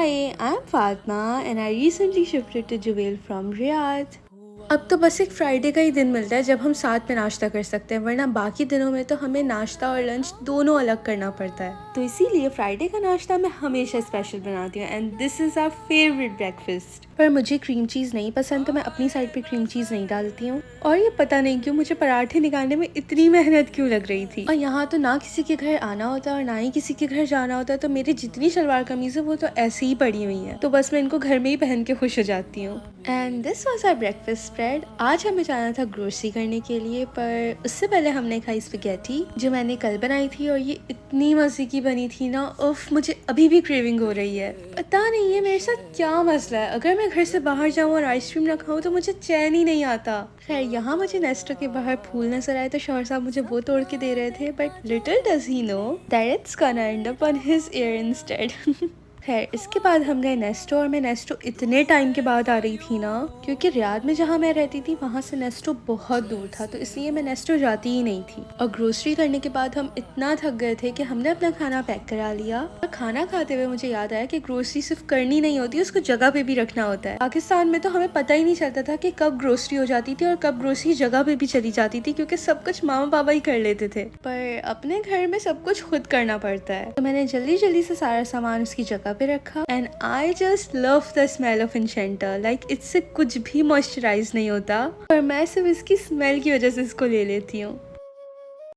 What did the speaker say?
Hi, I'm Fatma and I recently shifted to Jubail from Riyadh. अब तो बस एक फ्राइडे का ही दिन मिलता है जब हम साथ में नाश्ता कर सकते हैं, वरना बाकी दिनों में तो हमें नाश्ता और लंच दोनों अलग करना पड़ता है। तो इसीलिए फ्राइडे का नाश्ता मैं हमेशा स्पेशल बनाती हूँ and this is our favourite breakfast. पर मुझे क्रीम चीज़ नहीं पसंद तो मैं अपनी साइड पे क्रीम चीज़ नहीं डालती हूँ। और ये पता नहीं क्यों मुझे पराठे निकालने में इतनी मेहनत क्यों लग रही थी। और यहाँ तो ना किसी के घर आना होता है और ना ही किसी के घर जाना होता है, तो मेरी जितनी शलवार कमीज़ है वो तो ऐसी ही पड़ी हुई है, तो बस मैं इनको घर में ही पहन के खुश हो जाती हूँ। And this was our breakfast spread. आज हमें जाना था ग्रोसरी करने के लिए, पर उससे पहले हमने खाई स्पैगेटी जो मैंने कल बनाई थी और ये इतनी मज़े की बनी थी ना, उफ मुझे अभी भी क्रेविंग हो रही है। पता नहीं है मेरे साथ क्या मसला है, अगर मैं घर से बाहर जाऊँ और आइसक्रीम ना खाऊँ तो मुझे चैन ही नहीं आता। खैर यहाँ मुझे नेस्टो के बाहर फूल नजर आए तो शौहर साहब मुझे वो तोड़ के दे रहे थे, but little does he know that it's gonna and up on his year instead. खैर इसके बाद हम गए नेस्टो, और मैं नेस्टो इतने टाइम के बाद आ रही थी ना, क्योंकि रियाद में जहाँ मैं रहती थी वहाँ से नेस्टो बहुत दूर था, तो इसलिए मैं नेस्टो जाती ही नहीं थी। और ग्रोसरी करने के बाद हम इतना थक गए थे कि हमने अपना खाना पैक करा लिया। और खाना खाते हुए मुझे याद आया कि ग्रोसरी सिर्फ करनी नहीं होती, उसको जगह पे भी रखना होता है। पाकिस्तान में तो हमें पता ही नहीं चलता था कि कब ग्रोसरी हो जाती थी और कब ग्रोसरी जगह पे भी चली जाती थी, क्योंकि सब कुछ मामा पापा ही कर लेते थे। पर अपने घर में सब कुछ खुद करना पड़ता है, तो मैंने जल्दी जल्दी से सारा सामान उसकी जगह पे रखा। And I just love the smell of इंशेंटा, लाइक इससे कुछ भी मॉइस्चराइज नहीं होता, पर मैं सिर्फ इसकी स्मेल की वजह से इसको ले लेती हूँ।